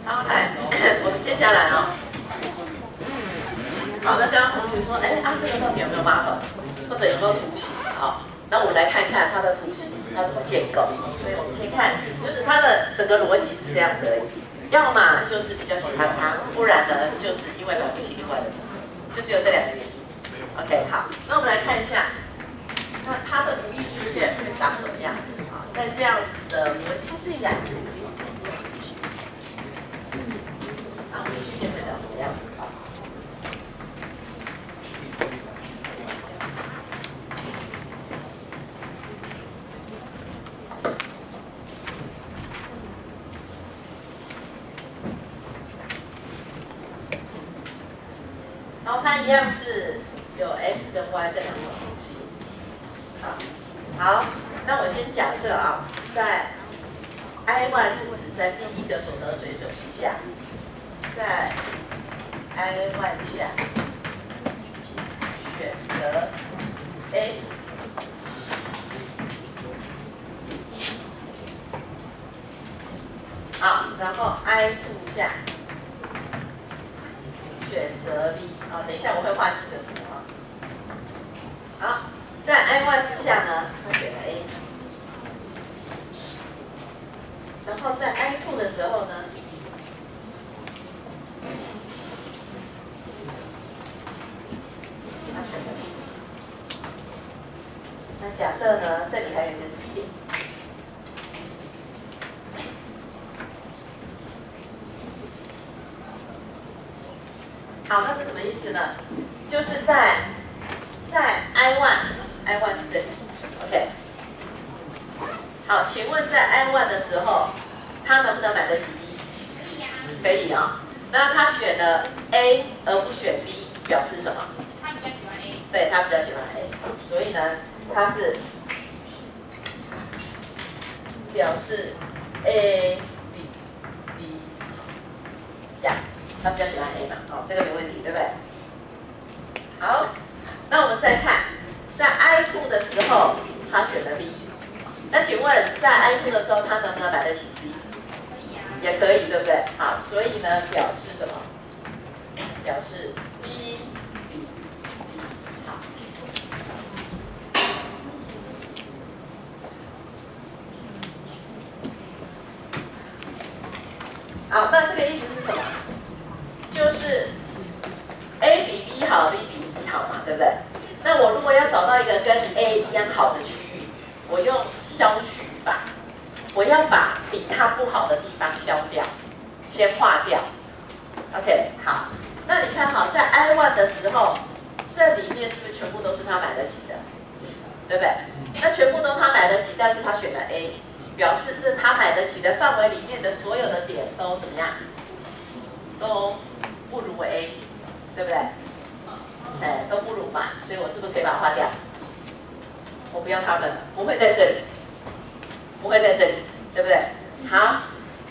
好，来，我们接下来啊、好，那刚刚同学说，哎这个到底有没有 model， 或者有没有图形？好，那我们来看看它的图形它怎么建构。所以我们先看，就是它的整个逻辑是这样子而已。要么就是比较喜欢它，不然呢，就是因为买不起另外的，就只有这两个原因。OK， 好，那我们来看一下，那它的无意出现会长什么样子？好，在这样子的逻辑之下，无意出现会长什么样子？好。然后它一样是有 x 跟 y 这两种东西。好，那我先假设啊，在 I1 是指在第一个所得水准之下，在 I1 下选择 A。好，然后 I2 下选择 B。等一下我会画几个图啊。好，在 I1 之下呢，他选了 A。然后在 I2 的时候呢，他选了 B。那假设呢，这里还有一个 C 点。好，那这什么意思呢？就是在 I1 是这里 ，OK。好，请问在 I1 的时候，他能不能买得起 B？ 可以呀。可以啊。那他选了 A 而不选 B， 表示什么？他比较喜欢 A。对，他比较喜欢 A， 所以呢，他是表示 A、B 这样。他比较喜欢 A 嘛，这个没问题，对不对？好，那我们再看，在 I2 的时候，他选了 B。那请问，在 I2 的时候，他能不能买得起 C？ 可以啊，也可以，对不对？好，所以呢，表示什么？表示 B、B、C。好，那这个意思是什么？就是 A 比 B 好 ，B 比 C 好嘛，对不对？那我如果要找到一个跟 A 一样好的区域，我用消去法，我要把比它不好的地方消掉，先划掉。OK， 好。那你看好，在 I1 的时候，这里面是不是全部都是他买得起的？对不对？那全部都他买得起，但是他选了 A， 表示这他买得起的范围里面的所有的点都怎么样？都不如 A， 对不对？都不如嘛，所以我是不是可以把它划掉？我不要它们了，不会在这里，不会在这里，对不对？好，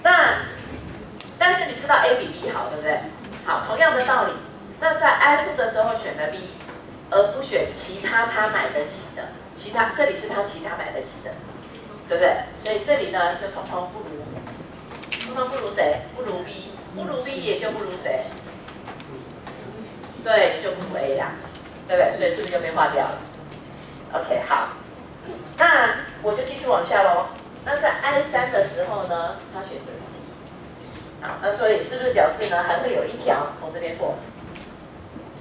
那但是你知道 A 比 B 好，对不对？好，同样的道理，那在 I2 的时候选了 B， 而不选其他他买得起的，这里是他其他买得起的，对不对？所以这里呢就统统不如谁？不如 B。不如 B 也就不如谁？对，就不如 A 啦，对不对？所以是不是就被划掉了 ？OK， 好，那我就继续往下喽。那在 I3 的时候呢，他选择 C， 好，那所以是不是表示呢，还会有一条从这边过？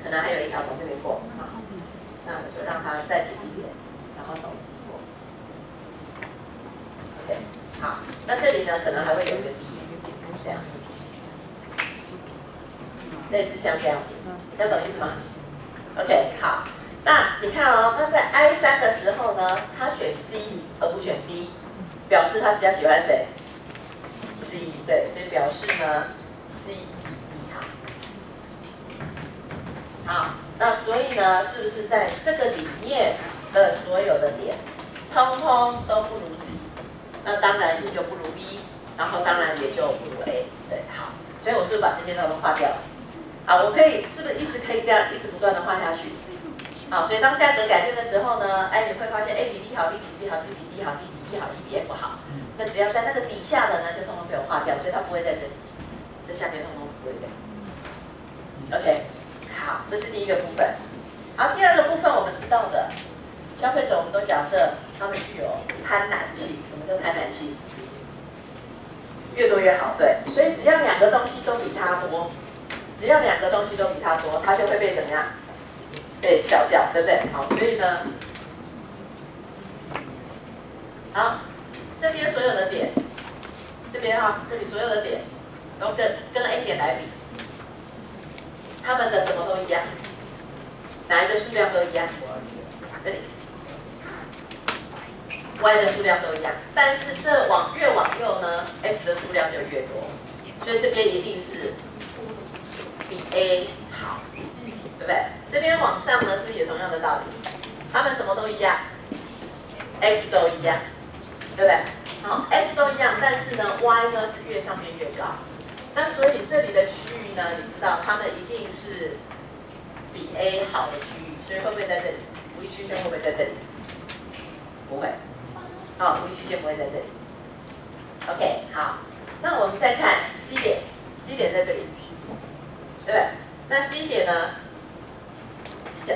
可能还有一条从这边过，好，那我就让它再平一点，然后从 C 过。OK， 好，那这里呢，可能还会有一个 D， 这样。类似像这样子，要懂意思吗 ？OK， 好，那你看哦，那在 I3 的时候呢，他选 C 而不选 D， 表示他比较喜欢谁 ？C， 对，所以表示呢 C 比 B 好。好，那所以呢，是不是在这个里面的所有的点，通通都不如 C， 那当然也就不如 B， 然后当然也就不如 A， 对，好，所以我是不是把这些都划掉了？好，我可以是不是一直可以这样一直不断的画下去？好，所以当价格改变的时候呢，你会发现 A 比 B 好 ，B 比 C 好 ，C 比 D 好，D 比 E 好，E 比 F 好。那只要在那个底下的呢，就通通被我划掉，所以它不会在这里，这下面通通不会有。OK， 好，这是第一个部分。好，第二个部分我们知道的，消费者我们都假设他们具有贪婪性。什么叫贪婪性？越多越好，对。所以只要两个东西都比它多，只要两个东西都比它多，它就会被怎么样？被消掉，对不对？好，所以呢，好，这边所有的点，这边哈，这里所有的点都跟 A 点来比，它们的什么都一样，哪一个数量都一样？这里 Y 的数量都一样，但是这越往右呢 ，S 的数量就越多，所以这边一定是比 A 好，对不对？这边往上呢，是不是也同样的道理？它们什么都一样 ，X 都一样，对不对？好 ，S 都一样，但是呢 ，Y 呢是越上面越高。那所以这里的区域呢，你知道它们一定是比 A 好的区域，所以会不会在这里？无意曲线会不会在这里？不会。好，无意曲线不会在这里。OK， 好，那我们再看 C 点 ，C 点在这里，对不对？那 C 点呢，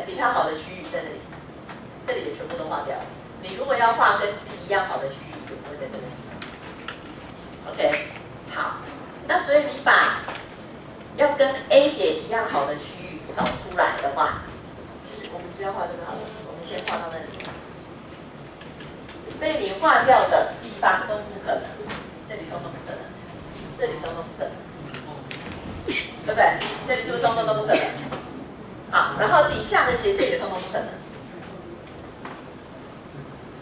比它好的区域在这里，这里也全部都划掉了。你如果要画跟 C 一样好的区域，就不会在这里。OK， 好，那所以你把要跟 A 点一样好的区域找出来的话，其实我们不要画这个好了，我们先画到那里。被你划掉的地方都不可能，这里通通不可能，这里通通不可能，对不对？这里是不是通通都不可能？好，然后底下的斜线也通通不可能。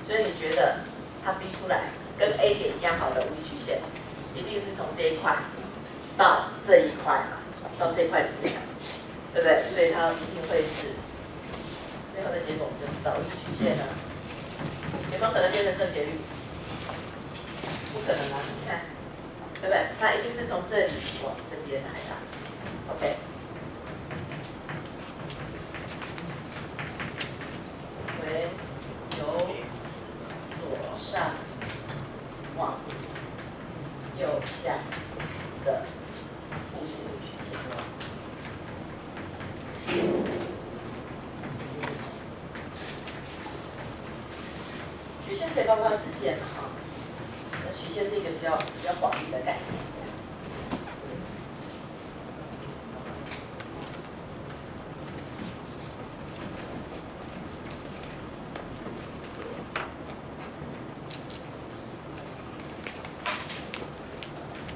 所以你觉得它逼出来跟 A 点一样好的无意曲线，一定是从这一块到这一块嘛，到这一块里面，对不对？所以它一定会是最后的结果，我们就知道无意曲线呢。有没有可能变成正斜率？不可能啊！你看，对不对？它一定是从这里往这边来的。OK， 为由左上往右下的负斜率曲线。曲线可以包括直线哈，那曲线是一个比较广义的概念。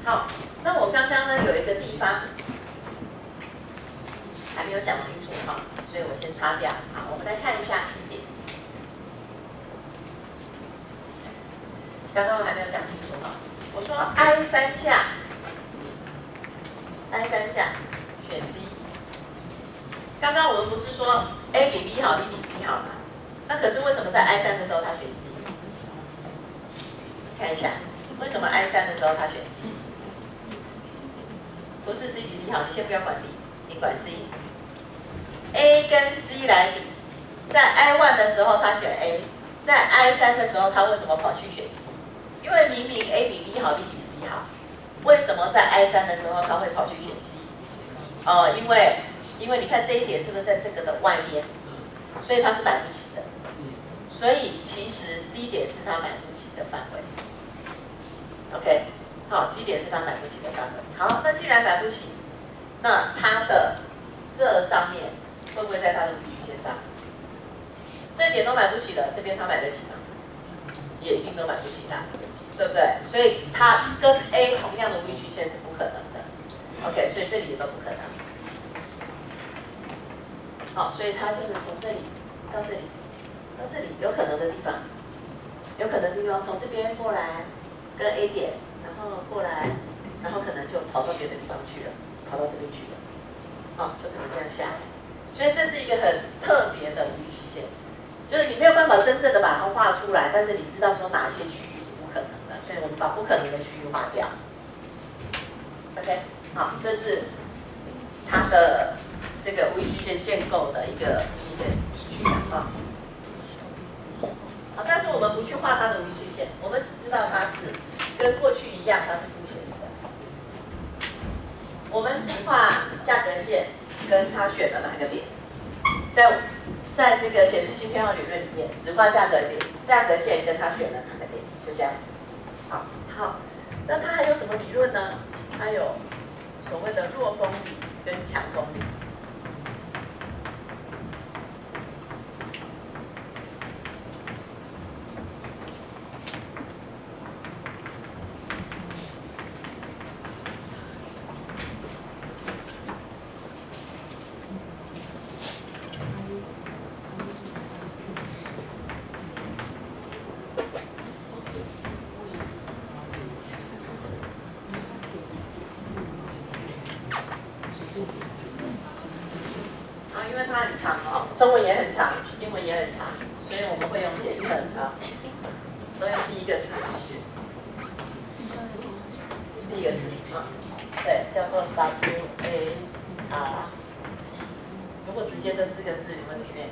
好，那我刚刚呢有一个地方还没有讲清楚哈，所以我先擦掉。好，我们来看一下 C 点。刚刚还没有讲清楚哈，我说 I3 下选 C。刚刚我们不是说 A 比 B 好 ，B 比 C 好吗？那可是为什么在 I3 的时候他选 C？ 看一下，为什么 I3 的时候他选 C？ 不是 C 比 D 好，你先不要管 D， 你管 C。A 跟 C 来比，在 I1 的时候他选 A， 在 I3 的时候他为什么跑去选 C？因为明明 A 比 B 好 ，B 比 C 好，为什么在 I3 的时候他会跑去选 C？ 因为你看这一点是不是在这个的外面，所以它是买不起的。所以其实 C 点是他买不起的范围。OK， 好 ，C 点是他买不起的范围。好，那既然买不起，那它的这上面会不会在它的无理曲线上？这点都买不起了，这边他买得起吗？也一定都买不起啦，对不对？所以它跟 A 同样的无理曲线是不可能的。OK， 所以这里也都不可能。好，所以它就是从这里到这里，到这里有可能的地方，有可能的地方从这边过来跟 A 点，然后过来，然后可能就跑到别的地方去了，跑到这边去了。好，就可能这样下来。所以这是一个很特别的无理曲线。就是你没有办法真正的把它画出来，但是你知道说哪些区域是不可能的，所以我们把不可能的区域划掉。OK， 好，这是它的这个无理曲线建构的一个依据啊。好，但是我们不去画它的无理曲线，我们只知道它是跟过去一样，它是负斜率的。我们只画价格线跟他选的哪个点，在这个显示性偏好理论里面，只画价格线跟他选的哪个点，就这样子。好，那它还有什么理论呢？它有所谓的弱风理跟强风理。因为它很长哦，中文也很长，英文也很长，所以我们会用简称啊，都用第一个字。第一个字啊，对，叫做 WAR。如果直接这4个字你们里面，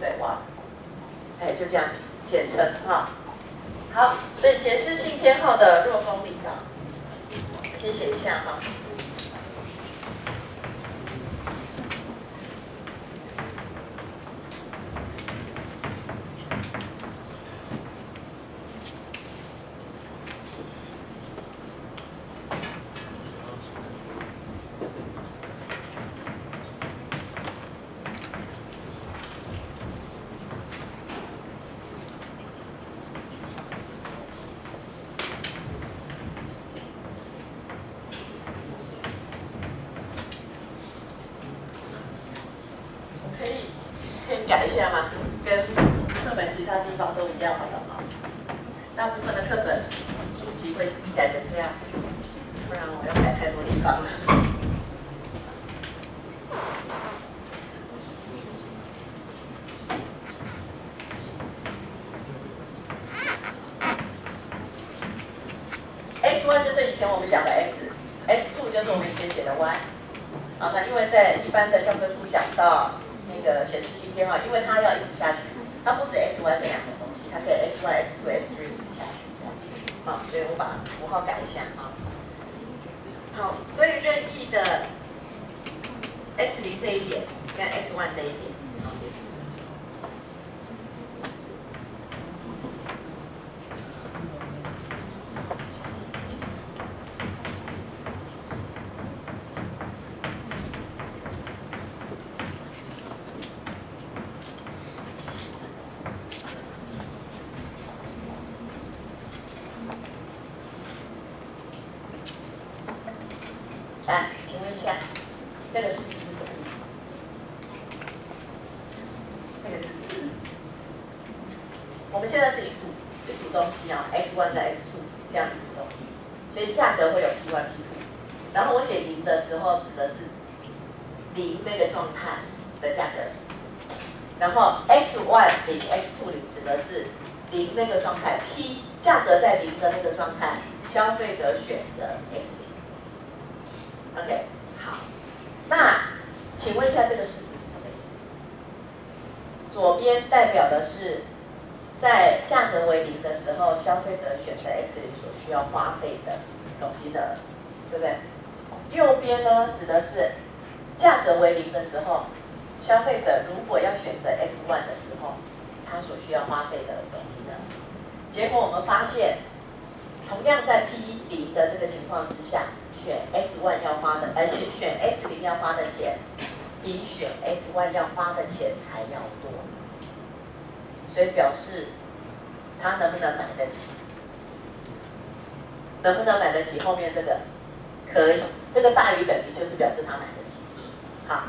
对哇，哎，就这样简称啊。好，所以显示性偏好的弱风理啊，先写一下哈。可以改一下吗？跟课本其他地方都一样好了哈。大部分的课本书籍会改成这样，不然我要改太多地方了。X1 就是以前我们讲的 X，X2 就是我们以前写的 Y。好，那因为在一般的教科书讲到那个显示性偏好，因为它要一直下去，它不止 X、Y 这2个东西，它可以 X1、X2、X3 一直下去。好，所以我把符号改一下啊。好，对任意的 X0这一点跟 X1 这一点。请问一下，这个式子是什么意思？这个式子，我们现在是一组东西啊 ，X1 跟 X2 这样一组东西，所以价格会有 P1、P2。然后我写0的时候，指的是0那个状态的价格，然后 X1 0、X2 0指的是0那个状态 ，P 价格在0的那个状态，消费者选择 X0。OK， 好，那请问一下这个式子是什么意思？左边代表的是在价格为0的时候，消费者选择 X0所需要花费的总金额，对不对？右边呢，指的是价格为0的时候，消费者如果要选择 X1 的时候，他所需要花费的总金额。结果我们发现，同样在 P0的这个情况之下，选 X1 要花的，选 X0要花的钱，比选 X1 要花的钱还要多，所以表示他能不能买得起？能不能买得起？后面这个可以，这个大于等于就是表示他买得起。好，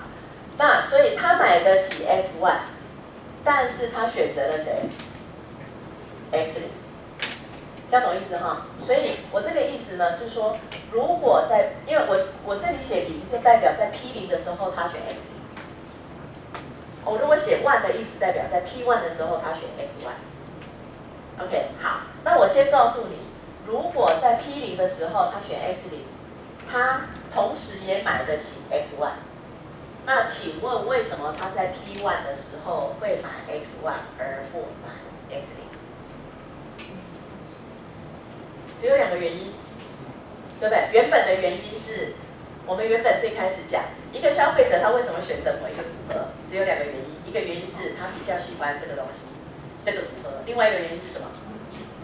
那所以他买得起 X1， 但是他选择了谁 ？X0。这样懂意思哈？所以我这个意思呢是说，如果在，因为我这里写0，就代表在 P0的时候他选 X0。我如果写1的意思，代表在 P1 的时候他选 X1。OK， 好，那我先告诉你，如果在 P0的时候他选 X0， 他同时也买得起 X1。那请问为什么他在 P1 的时候会买 X1 而不买 X0？只有2个原因，对不对？原本的原因是我们原本最开始讲，一个消费者他为什么选择某一个组合，只有2个原因，一个原因是他比较喜欢这个东西，这个组合，另外一个原因是什么？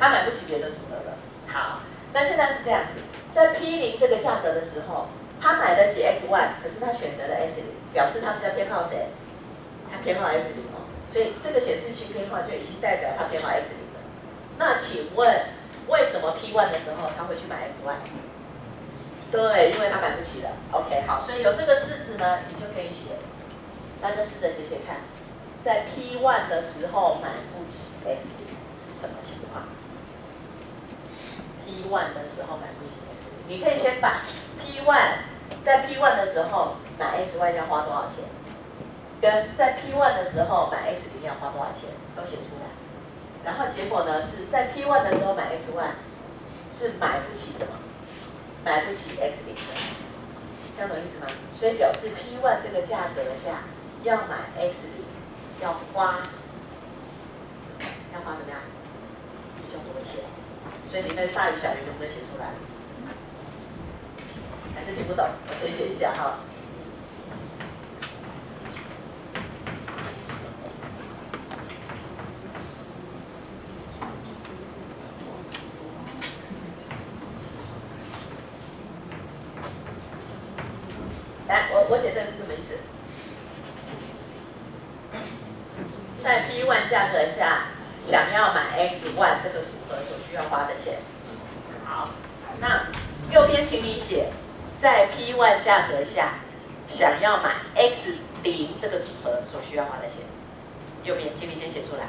他买不起别的组合了。好，那现在是这样子，在 P0这个价格的时候，他买得起 X1，可是他选择了 X0，表示他比较偏好谁？他偏好 X0哦，所以这个显示器偏好就已经代表他偏好 X0了。那请问，为什么 P1 的时候他会去买 X1？ 对，因为他买不起了。OK， 好，所以有这个式子呢，你就可以写，那就试着写写看，在 P1 的时候买不起 X0是什么情况 ？P1 的时候买不起 X0，你可以先把 P1 在 P1 的时候买 X1 要花多少钱，跟在 P1 的时候买 X0要花多少钱都写出来。然后结果呢是在 P1 的时候买 X1 是买不起什么？买不起 X0的，这样懂意思吗？所以表示 P1 这个价格下要买 X0要花怎么样？比较多钱。所以你那大于小于能不能写出来？还是听不懂？我先写一下哈。来，我写这个是什么意思？在 P1 价格下，想要买 X1 这个组合所需要花的钱。好，那右边请你写，在 P1 价格下，想要买 X0这个组合所需要花的钱。右边，请你先写出来。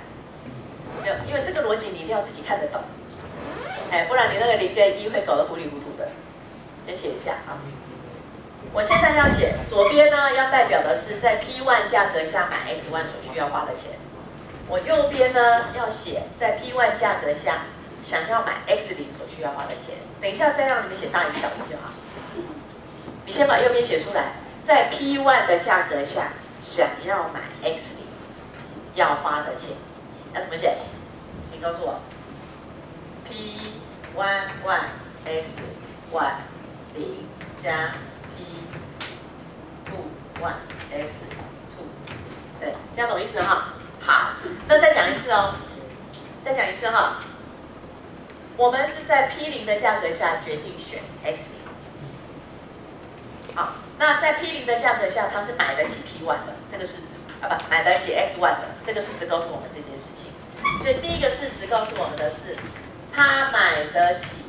没有，因为这个逻辑你一定要自己看得懂，哎，不然你那个0跟1会搞得糊里糊涂的。先写一下啊。我现在要写左边呢，要代表的是在 P1 价格下买 X1 所需要花的钱。我右边呢要写在 P1 价格下想要买 X0所需要花的钱。等一下再让你们写大于小于就好。你先把右边写出来，在 P1 的价格下想要买 X0要花的钱，要怎么写？你告诉我。P11 X1 0加 P21 X2， 对，这样懂意思哈？好，那再讲一次哦，再讲一次哈。我们是在 P0的价格下决定选 X0。好，那在 P0的价格下，他是买得起 P1 的这个式子啊，不，买得起 X1 的这个式子告诉我们这件事情。所以第一个式子告诉我们的是，他买得起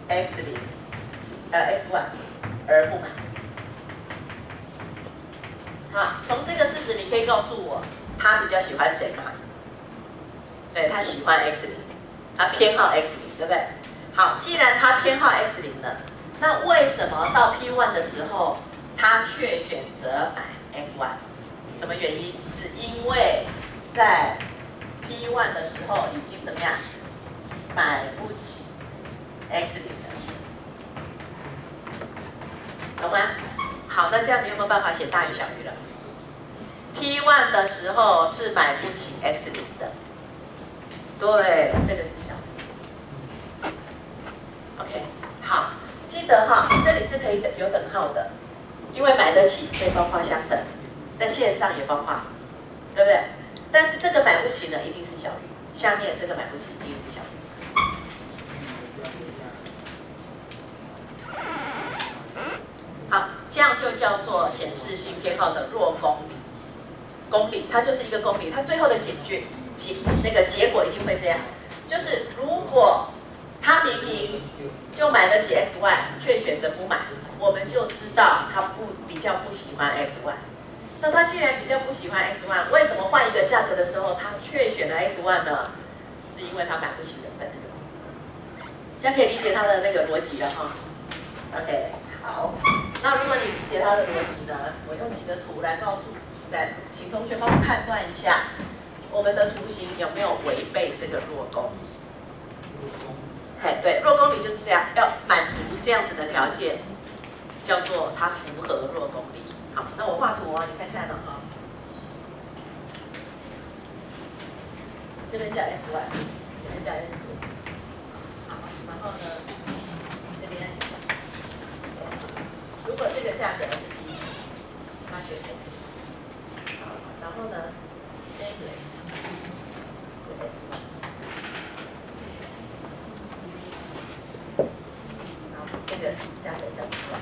X1 而不买。好，从这个式子你可以告诉我，他比较喜欢谁吗？对，他喜欢 X0，他偏好 X0，对不对？好，既然他偏好 X0了，那为什么到 P1 的时候，他却选择买 X1？ 什么原因？是因为在 P1 的时候已经怎么样？买不起 X0了，懂吗？好，那这样你有没有办法写大于小于了 ？P1 的时候是买不起 X0的，对，这个是小于。OK， 好，记得哈，这里是可以有等号的，因为买得起可以包括相等，在线上也包括，对不对？但是这个买不起呢，一定是小于，下面这个买不起一定是小于。好，这样就叫做显示性偏好的弱公理。公理，它就是一个公理，它最后的那个结果一定会这样，就是如果他明明就买得起 X1， 却选择不买，我们就知道他比较不喜欢 X1。那他既然比较不喜欢 X1， 为什么换一个价格的时候他却选了 X1 呢？是因为他买不起人本。这样可以理解他的那个逻辑了哈。OK， 好。那如果你理解他的逻辑呢，我用几个图来告诉，请同学帮我判断一下，我们的图形有没有违背这个弱公理？哎，对，弱公理就是这样，要满足这样子的条件，叫做它符合弱公理。好，那我画图哦，你看看哦。这边叫 X1， 这边叫 X5。好，然后呢，这边价格是 P， 他选 X。好，然后呢 ，A 点是 X1。好，这个价格叫出来。